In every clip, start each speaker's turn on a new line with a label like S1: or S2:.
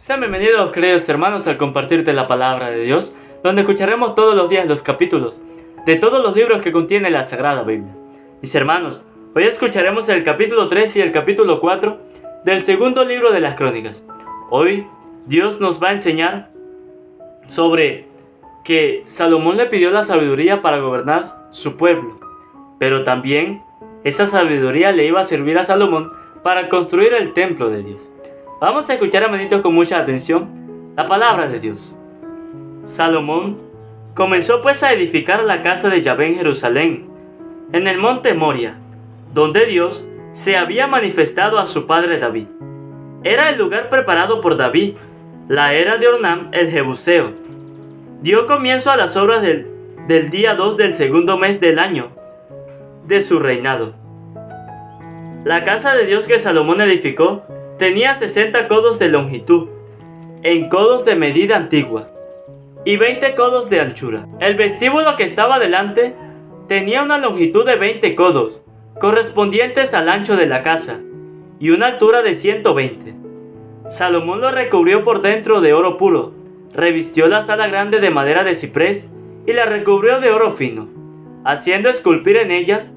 S1: Sean bienvenidos, queridos hermanos, al compartirte la palabra de Dios, donde escucharemos todos los días los capítulos de todos los libros que contiene la Sagrada Biblia. Mis hermanos, hoy escucharemos el capítulo 3 y el capítulo 4 del segundo libro de las Crónicas. Hoy Dios nos va a enseñar sobre que Salomón le pidió la sabiduría para gobernar su pueblo, pero también esa sabiduría le iba a servir a Salomón para construir el templo de Dios. Vamos a escuchar, hermanitos, con mucha atención la palabra de Dios. Salomón comenzó pues a edificar la casa de Yahvé en Jerusalén, en el monte Moria, donde Dios se había manifestado a su padre David. Era el lugar preparado por David, la era de Ornán el Jebuseo. Dio comienzo a las obras del día 2 del segundo mes del año de su reinado. La casa de Dios que Salomón edificó tenía 60 codos de longitud, en codos de medida antigua, y 20 codos de anchura. El vestíbulo que estaba delante tenía una longitud de 20 codos, correspondientes al ancho de la casa, y una altura de 120. Salomón lo recubrió por dentro de oro puro, revistió la sala grande de madera de ciprés, y la recubrió de oro fino, haciendo esculpir en ellas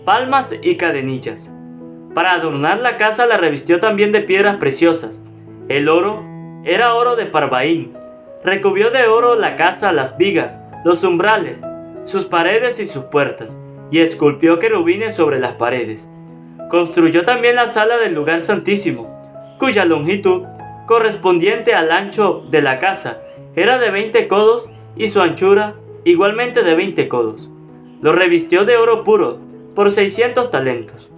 S1: palmas y cadenillas. Para adornar la casa la revistió también de piedras preciosas. El oro era oro de Parvaín. Recubrió de oro la casa, las vigas, los umbrales, sus paredes y sus puertas, y esculpió querubines sobre las paredes. Construyó también la sala del lugar santísimo, cuya longitud, correspondiente al ancho de la casa, era de 20 codos y su anchura igualmente de 20 codos. Lo revistió de oro puro por 600 talentos.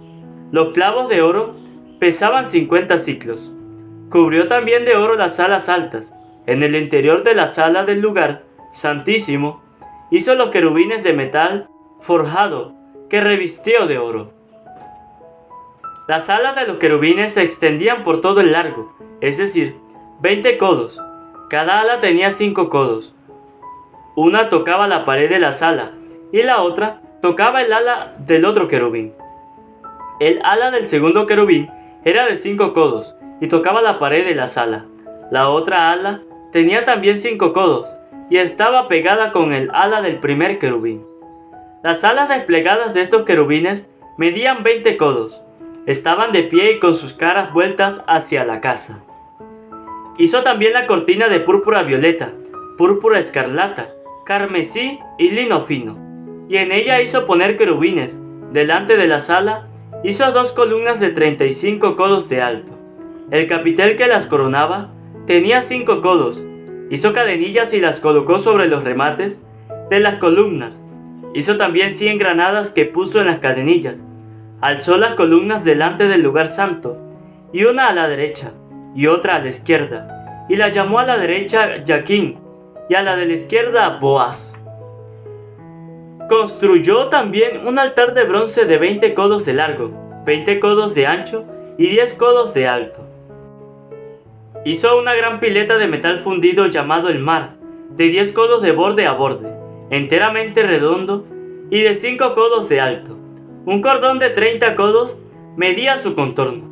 S1: Los clavos de oro pesaban 50 siclos. Cubrió también de oro las salas altas. En el interior de la sala del lugar santísimo hizo los querubines de metal forjado que revistió de oro. Las alas de los querubines se extendían por todo el largo, es decir, 20 codos. Cada ala tenía 5 codos. Una tocaba la pared de la sala y la otra tocaba el ala del otro querubín. El ala del segundo querubín era de 5 codos y tocaba la pared de la sala. La otra ala tenía también 5 codos y estaba pegada con el ala del primer querubín. Las alas desplegadas de estos querubines medían 20 codos. Estaban de pie y con sus caras vueltas hacia la casa. Hizo también la cortina de púrpura violeta, púrpura escarlata, carmesí y lino fino. Y en ella hizo poner querubines. Delante de la sala hizo 2 columnas de 35 codos de alto. El capitel que las coronaba tenía 5 codos. Hizo cadenillas y las colocó sobre los remates de las columnas. Hizo también 100 granadas que puso en las cadenillas. Alzó las columnas delante del lugar santo, y una a la derecha, y otra a la izquierda, y la llamó a la derecha Yaquín, y a la de la izquierda Boaz. Construyó también un altar de bronce de 20 codos de largo, 20 codos de ancho y 10 codos de alto. Hizo una gran pileta de metal fundido llamado el mar, de 10 codos de borde a borde, enteramente redondo y de 5 codos de alto. Un cordón de 30 codos medía su contorno.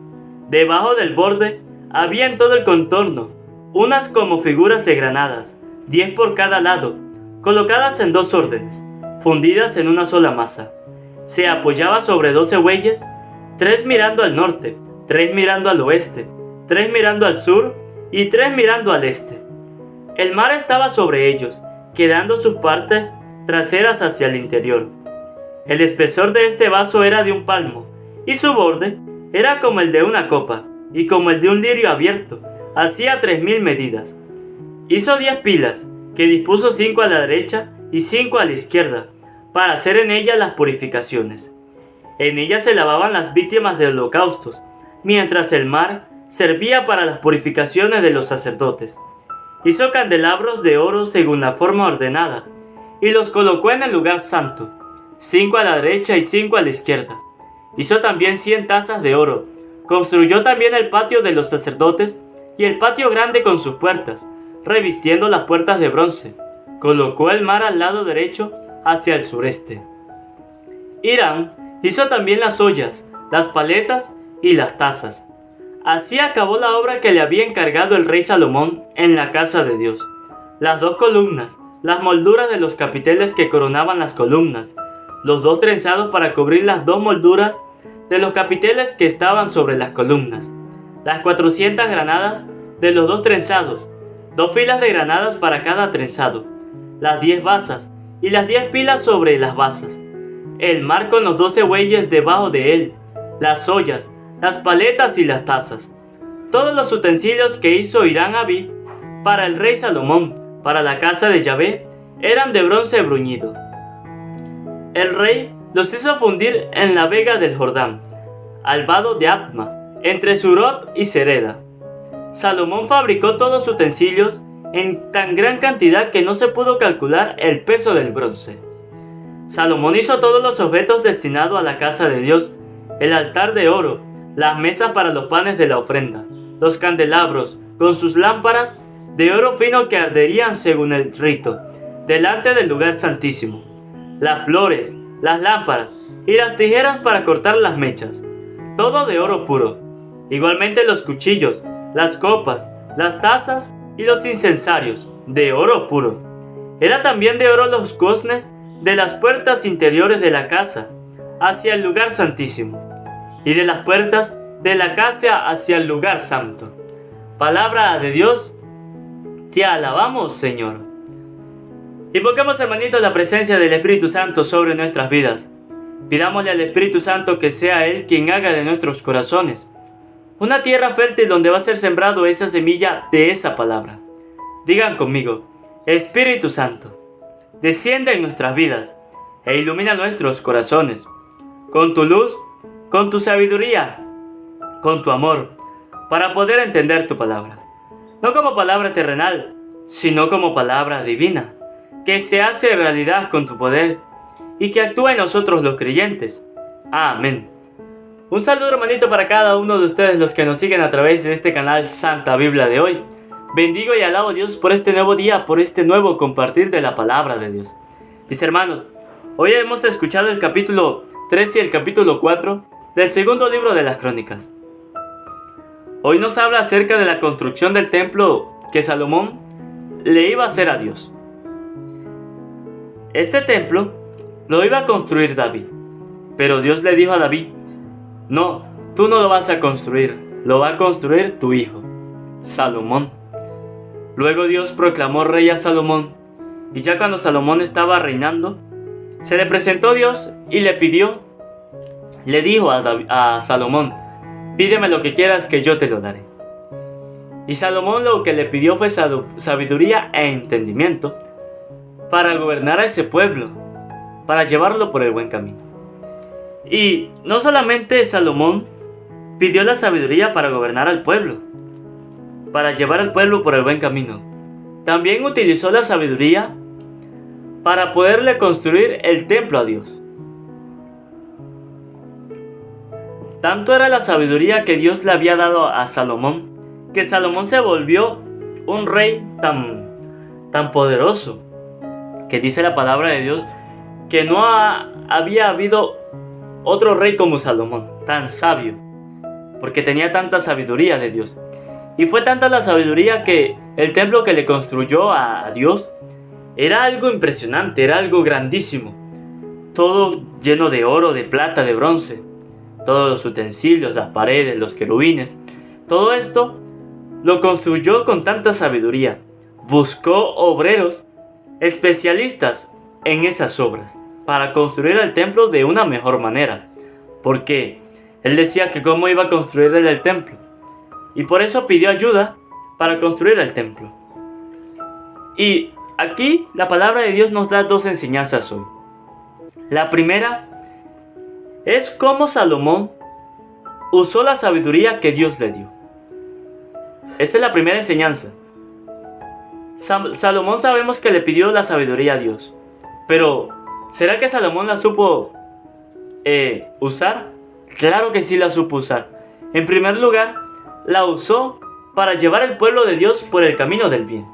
S1: Debajo del borde había en todo el contorno unas como figuras de granadas, 10 por cada lado, colocadas en 2 órdenes, fundidas en una sola masa. Se apoyaba sobre 12 bueyes, 3 mirando al norte, 3 mirando al oeste, 3 mirando al sur y 3 mirando al este. El mar estaba sobre ellos, quedando sus partes traseras hacia el interior. El espesor de este vaso era de un palmo, y su borde era como el de una copa, y como el de un lirio abierto, hacía 3000 medidas. Hizo 10 pilas, que dispuso 5 a la derecha y 5 a la izquierda, para hacer en ellas las purificaciones. En ellas se lavaban las víctimas de holocaustos, mientras el mar servía para las purificaciones de los sacerdotes. Hizo candelabros de oro según la forma ordenada, y los colocó en el lugar santo, 5 a la derecha y 5 a la izquierda. Hizo también 100 tazas de oro. Construyó también el patio de los sacerdotes y el patio grande con sus puertas, revistiendo las puertas de bronce. Colocó el mar al lado derecho hacia el sureste. Hirán hizo también las ollas, las paletas y las tazas. Así acabó la obra que le había encargado el rey Salomón en la casa de Dios. Las 2 columnas, las molduras de los capiteles que coronaban las columnas, los 2 trenzados para cubrir las 2 molduras de los capiteles que estaban sobre las columnas, las 400 granadas de los 2 trenzados, 2 filas de granadas para cada trenzado, las 10 basas y las 10 pilas sobre las basas, el mar con los 12 bueyes debajo de él, las ollas, las paletas y las tazas, todos los utensilios que hizo Hiram-Abí para el rey Salomón, para la casa de Yahvé, eran de bronce bruñido. El rey los hizo fundir en la vega del Jordán, al vado de Atma, entre Surot y Sereda. Salomón fabricó todos los utensilios en tan gran cantidad que no se pudo calcular el peso del bronce. Salomón hizo todos los objetos destinados a la casa de Dios: el altar de oro, las mesas para los panes de la ofrenda, los candelabros con sus lámparas de oro fino que arderían según el rito, delante del lugar santísimo, las flores, las lámparas y las tijeras para cortar las mechas, todo de oro puro. Igualmente los cuchillos, las copas, las tazas y los incensarios, de oro puro. Era también de oro los goznes de las puertas interiores de la casa hacia el lugar santísimo, y de las puertas de la casa hacia el lugar santo. Palabra de Dios, te alabamos, Señor. Invoquemos, hermanitos, la presencia del Espíritu Santo sobre nuestras vidas. Pidámosle al Espíritu Santo que sea Él quien haga de nuestros corazones una tierra fértil donde va a ser sembrado esa semilla de esa palabra. Digan conmigo: Espíritu Santo, desciende en nuestras vidas e ilumina nuestros corazones con tu luz, con tu sabiduría, con tu amor, para poder entender tu palabra. No como palabra terrenal, sino como palabra divina, que se hace realidad con tu poder y que actúa en nosotros los creyentes. Amén. Un saludo, hermanito, para cada uno de ustedes los que nos siguen a través de este canal Santa Biblia de hoy. Bendigo y alabo a Dios por este nuevo día, por este nuevo compartir de la palabra de Dios. Mis hermanos, hoy hemos escuchado el capítulo 3 y el capítulo 4 del segundo libro de las Crónicas. Hoy nos habla acerca de la construcción del templo que Salomón le iba a hacer a Dios. Este templo lo iba a construir David, pero Dios le dijo a David: no, tú no lo vas a construir, lo va a construir tu hijo, Salomón. Luego Dios proclamó rey a Salomón, y ya cuando Salomón estaba reinando, se le presentó Dios y le dijo a Salomón: pídeme lo que quieras que yo te lo daré. Y Salomón lo que le pidió fue sabiduría e entendimiento para gobernar a ese pueblo, para llevarlo por el buen camino. Y no solamente Salomón pidió la sabiduría para gobernar al pueblo, para llevar al pueblo por el buen camino, también utilizó la sabiduría para poderle construir el templo a Dios. Tanto era la sabiduría que Dios le había dado a Salomón, que Salomón se volvió un rey tan poderoso, que dice la palabra de Dios que no había habido otro rey como Salomón, tan sabio, porque tenía tanta sabiduría de Dios. Y fue tanta la sabiduría que el templo que le construyó a Dios era algo impresionante, era algo grandísimo, todo lleno de oro, de plata, de bronce, todos los utensilios, las paredes, los querubines, todo esto lo construyó con tanta sabiduría. Buscó obreros especialistas en esas obras para construir el templo de una mejor manera, porque él decía que cómo iba a construir el templo, y por eso pidió ayuda para construir el templo. Y aquí la palabra de Dios nos da 2 enseñanzas hoy. La primera es cómo Salomón usó la sabiduría que Dios le dio. Esa es la primera enseñanza. Salomón sabemos que le pidió la sabiduría a Dios, pero ¿será que Salomón la supo usar? Claro que sí la supo usar. En primer lugar, la usó para llevar al pueblo de Dios por el camino del bien,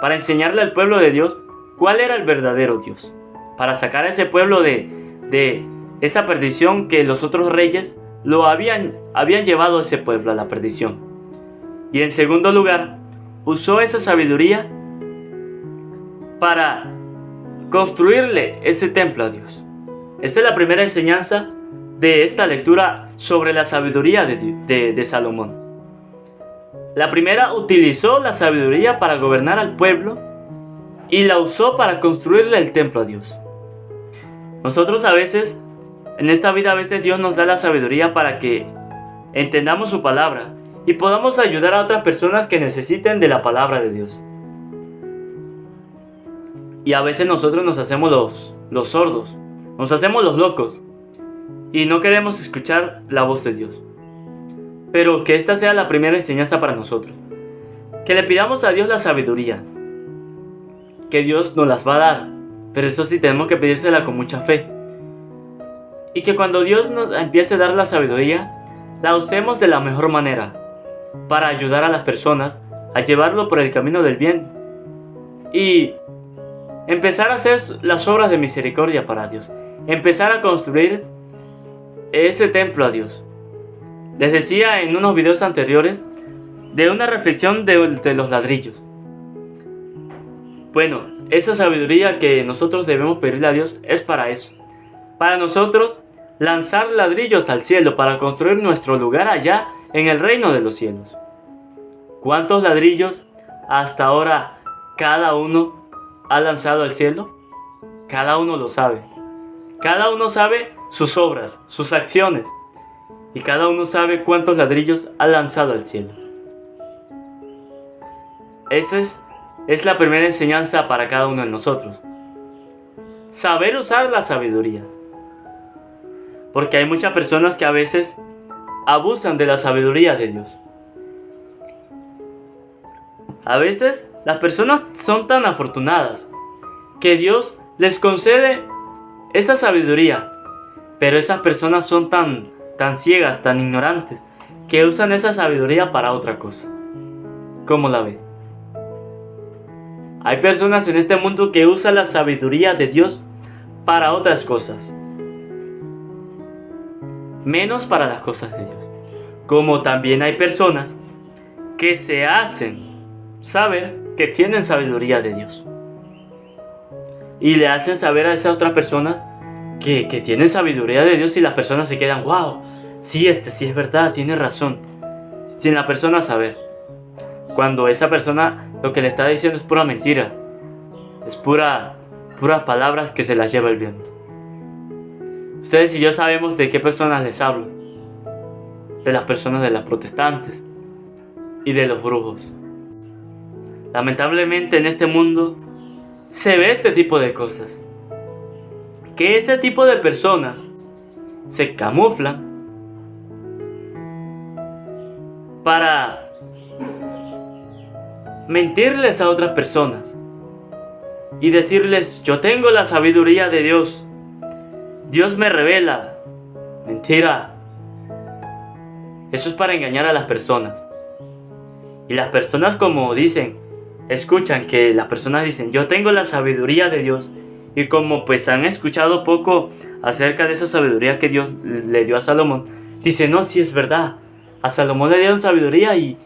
S1: para enseñarle al pueblo de Dios cuál era el verdadero Dios, para sacar a ese pueblo de esa perdición que los otros reyes habían llevado a ese pueblo a la perdición. Y en segundo lugar, usó esa sabiduría para construirle ese templo a Dios. Esta es la primera enseñanza de esta lectura sobre la sabiduría de Salomón. La primera, utilizó la sabiduría para gobernar al pueblo y la usó para construirle el templo a Dios. Nosotros a veces, en esta vida, a veces Dios nos da la sabiduría para que entendamos su palabra y podamos ayudar a otras personas que necesiten de la palabra de Dios. Y a veces nosotros nos hacemos los sordos, nos hacemos los locos y no queremos escuchar la voz de Dios. Pero que esta sea la primera enseñanza para nosotros. Que le pidamos a Dios la sabiduría, que Dios nos las va a dar, pero eso sí tenemos que pedírsela con mucha fe. Y que cuando Dios nos empiece a dar la sabiduría, la usemos de la mejor manera, para ayudar a las personas a llevarlo por el camino del bien. Y empezar a hacer las obras de misericordia para Dios. Empezar a construir ese templo a Dios. Les decía en unos videos anteriores de una reflexión de los ladrillos. Bueno, esa sabiduría que nosotros debemos pedirle a Dios es para eso. Para nosotros lanzar ladrillos al cielo para construir nuestro lugar allá en el reino de los cielos. ¿Cuántos ladrillos hasta ahora cada uno ha lanzado al cielo? Cada uno lo sabe. Cada uno sabe sus obras, sus acciones. Y cada uno sabe cuántos ladrillos ha lanzado al cielo. Esa es la primera enseñanza para cada uno de nosotros. Saber usar la sabiduría. Porque hay muchas personas que a veces abusan de la sabiduría de Dios. A veces las personas son tan afortunadas que Dios les concede esa sabiduría, pero esas personas son tan ciegas, tan ignorantes, que usan esa sabiduría para otra cosa. ¿Cómo la ve? Hay personas en este mundo que usan la sabiduría de Dios para otras cosas, menos para las cosas de Dios. Como también hay personas que se hacen saber que tienen sabiduría de Dios y le hacen saber a esas otras personas que tienen sabiduría de Dios, y las personas se quedan, wow, sí es verdad, tiene razón, sin la persona saber, cuando esa persona lo que le está diciendo es pura mentira, es puras palabras que se las lleva el viento. Ustedes y yo sabemos de qué personas les hablo, de las personas de las protestantes y de los brujos. Lamentablemente en este mundo se ve este tipo de cosas, que ese tipo de personas se camuflan para mentirles a otras personas y decirles, yo tengo la sabiduría de Dios, Dios me revela. Mentira. Eso es para engañar a las personas. Y las personas, como dicen, escuchan que las personas dicen, yo tengo la sabiduría de Dios, y como pues han escuchado poco acerca de esa sabiduría que Dios le dio a Salomón, dicen, no, sí es verdad, a Salomón le dieron sabiduría y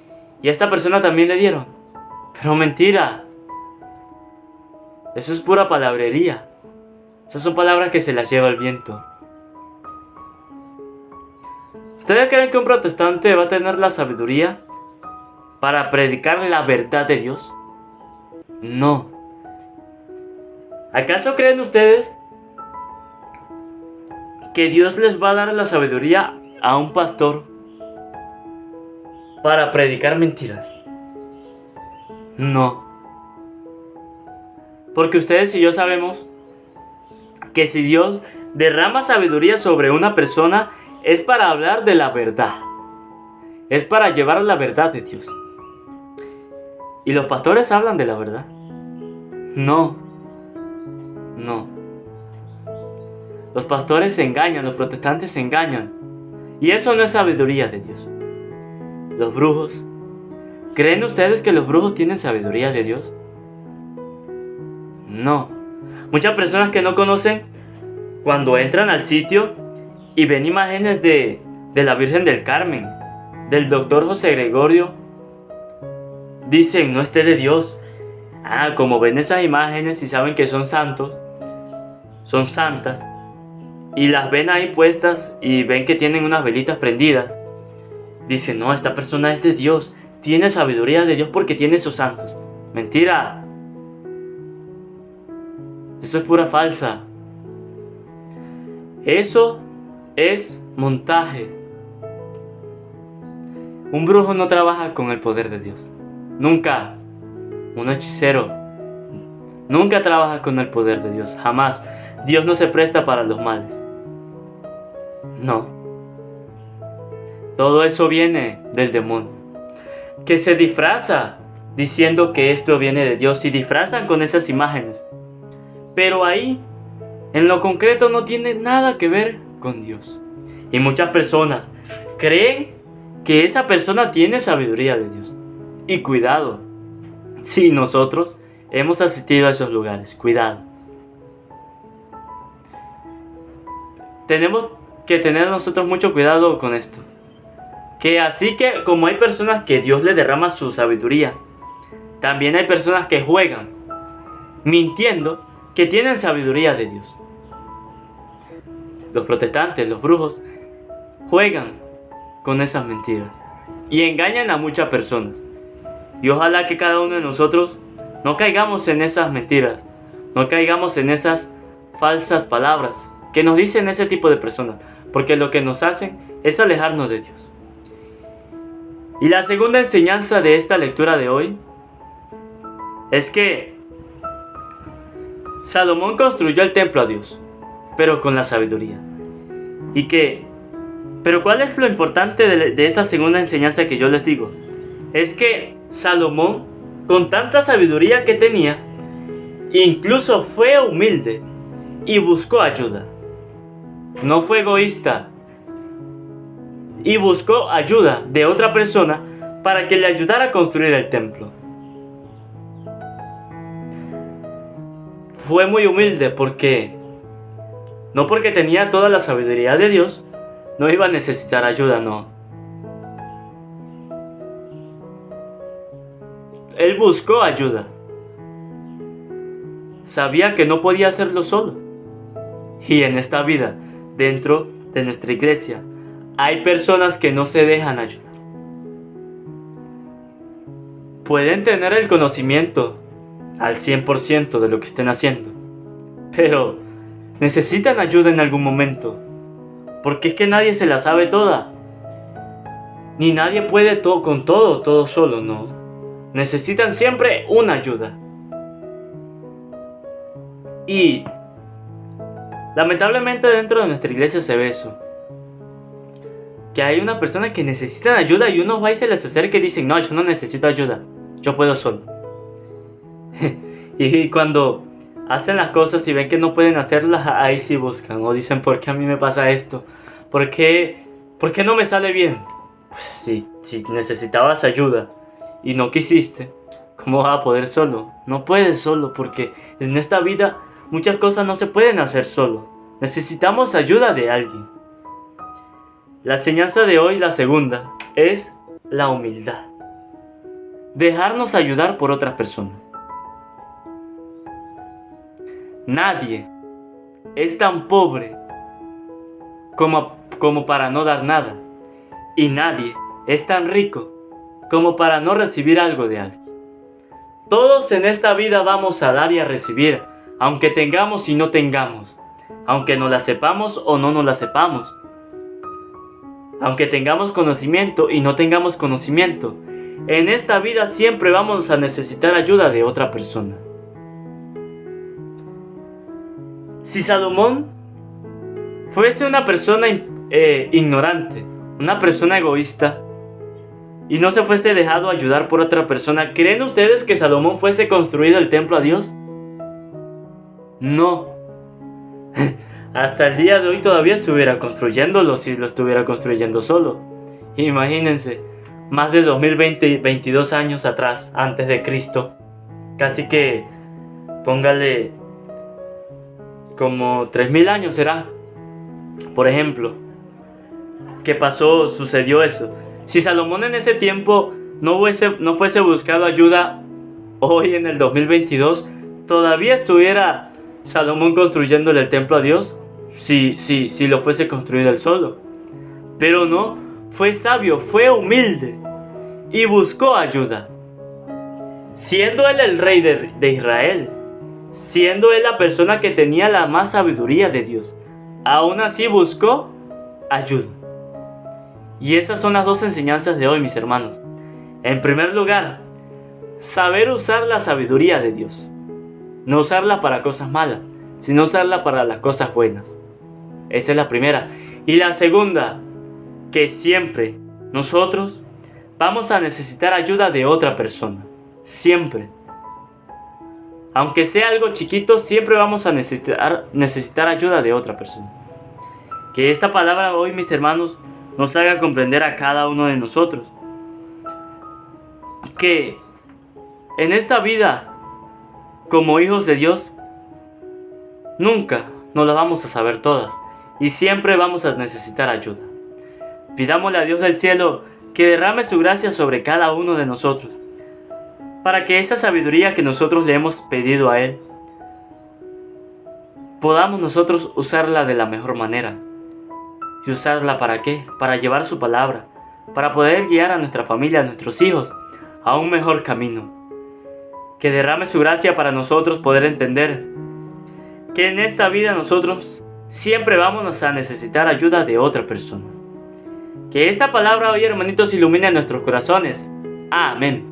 S1: a esta persona también le dieron. Pero mentira, eso es pura palabrería. Esas son palabras que se las lleva el viento. ¿Ustedes creen que un protestante va a tener la sabiduría para predicar la verdad de Dios? No. ¿Acaso creen ustedes que Dios les va a dar la sabiduría a un pastor para predicar mentiras? No. Porque ustedes y yo sabemos que si Dios derrama sabiduría sobre una persona, es para hablar de la verdad. Es para llevar la verdad de Dios. ¿Y los pastores hablan de la verdad? No. No. Los pastores se engañan, los protestantes se engañan. Y eso no es sabiduría de Dios. Los brujos. ¿Creen ustedes que los brujos tienen sabiduría de Dios? No. Muchas personas que no conocen, cuando entran al sitio y ven imágenes de de la Virgen del Carmen, del doctor José Gregorio, dicen no esté de Dios. Como ven esas imágenes y saben que son santos, son santas, y las ven ahí puestas y ven que tienen unas velitas prendidas, dicen no, esta persona es de Dios, tiene sabiduría de Dios porque tiene esos santos. Mentira. Eso es pura falsa. Eso es montaje. Un brujo no trabaja con el poder de Dios. Nunca. Un hechicero nunca trabaja con el poder de Dios. Jamás. Dios no se presta para los males. No. Todo eso viene del demonio, que se disfraza diciendo que esto viene de Dios y disfrazan con esas imágenes. Pero ahí, en lo concreto, no tiene nada que ver con Dios. Y muchas personas creen que esa persona tiene sabiduría de Dios. Y cuidado, si nosotros hemos asistido a esos lugares, cuidado. Tenemos que tener nosotros mucho cuidado con esto. Que así que como hay personas que Dios le derrama su sabiduría, también hay personas que juegan, mintiendo, que tienen sabiduría de Dios. Los protestantes, los brujos, juegan con esas mentiras y engañan a muchas personas. Y ojalá que cada uno de nosotros no caigamos en esas mentiras, no caigamos en esas falsas palabras que nos dicen ese tipo de personas, porque lo que nos hacen es alejarnos de Dios. Y la segunda enseñanza de esta lectura de hoy es que Salomón construyó el templo a Dios, pero con la sabiduría. Pero ¿cuál es lo importante de esta segunda enseñanza que yo les digo? Es que Salomón, con tanta sabiduría que tenía, incluso fue humilde y buscó ayuda. No fue egoísta y buscó ayuda de otra persona para que le ayudara a construir el templo. Fue muy humilde no porque tenía toda la sabiduría de Dios, no iba a necesitar ayuda, no. Él buscó ayuda. Sabía que no podía hacerlo solo. Y en esta vida, dentro de nuestra iglesia, hay personas que no se dejan ayudar. Pueden tener el conocimiento al 100% de lo que estén haciendo, pero necesitan ayuda en algún momento, porque es que nadie se la sabe toda, ni nadie puede con todo solo, no. Necesitan siempre una ayuda. Y lamentablemente dentro de nuestra iglesia se ve eso, que hay una persona que necesitan ayuda y uno va y se les acerca y dicen no, yo no necesito ayuda, yo puedo solo. Y cuando hacen las cosas y ven que no pueden hacerlas, ahí sí buscan o dicen ¿por qué a mí me pasa esto? ¿Por qué no me sale bien? Pues si necesitabas ayuda y no quisiste, ¿cómo vas a poder solo? No puedes solo, porque en esta vida muchas cosas no se pueden hacer solo. Necesitamos ayuda de alguien. La enseñanza de hoy, la segunda, es la humildad. Dejarnos ayudar por otras personas. Nadie es tan pobre como para no dar nada. Y nadie es tan rico como para no recibir algo de alguien. Todos en esta vida vamos a dar y a recibir, aunque tengamos y no tengamos, aunque nos la sepamos o no nos la sepamos, aunque tengamos conocimiento y no tengamos conocimiento. En esta vida siempre vamos a necesitar ayuda de otra persona. Si Salomón fuese una persona ignorante, una persona egoísta, y no se fuese dejado ayudar por otra persona, ¿creen ustedes que Salomón fuese construido el templo a Dios? No. Hasta el día de hoy todavía estuviera construyéndolo si lo estuviera construyendo solo. Imagínense, más de 22 años atrás, antes de Cristo, casi que, póngale, como 3000 años será, por ejemplo. sucedió eso. Si Salomón en ese tiempo no fuese buscado ayuda, hoy en el 2022, ¿todavía estuviera Salomón construyéndole el templo a Dios? Si lo fuese construido él solo. Pero no, fue sabio, fue humilde y buscó ayuda. Siendo él el rey de Israel, siendo él la persona que tenía la más sabiduría de Dios, aún así buscó ayuda. Y esas son las dos enseñanzas de hoy, mis hermanos. En primer lugar, saber usar la sabiduría de Dios. No usarla para cosas malas, sino usarla para las cosas buenas. Esa es la primera. Y la segunda, que siempre nosotros vamos a necesitar ayuda de otra persona. Siempre. Aunque sea algo chiquito, siempre vamos a necesitar ayuda de otra persona. Que esta palabra hoy, mis hermanos, nos haga comprender a cada uno de nosotros que en esta vida, como hijos de Dios, nunca nos la vamos a saber todas y siempre vamos a necesitar ayuda. Pidámosle a Dios del cielo que derrame su gracia sobre cada uno de nosotros, para que esa sabiduría que nosotros le hemos pedido a Él, podamos nosotros usarla de la mejor manera. ¿Y usarla para qué? Para llevar su palabra, para poder guiar a nuestra familia, a nuestros hijos, a un mejor camino. Que derrame su gracia para nosotros poder entender que en esta vida nosotros siempre vamos a necesitar ayuda de otra persona. Que esta palabra hoy, hermanitos, ilumine nuestros corazones. Amén.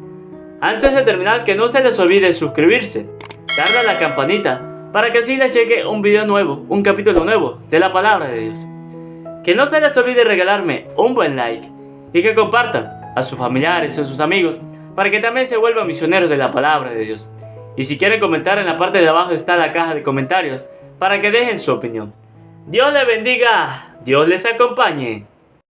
S1: Antes de terminar, que no se les olvide suscribirse, darle a la campanita, para que así les llegue un video nuevo, un capítulo nuevo de la palabra de Dios. Que no se les olvide regalarme un buen like y que compartan a sus familiares, a sus amigos, para que también se vuelvan misioneros de la palabra de Dios. Y si quieren comentar, en la parte de abajo está la caja de comentarios para que dejen su opinión. Dios les bendiga, Dios les acompañe.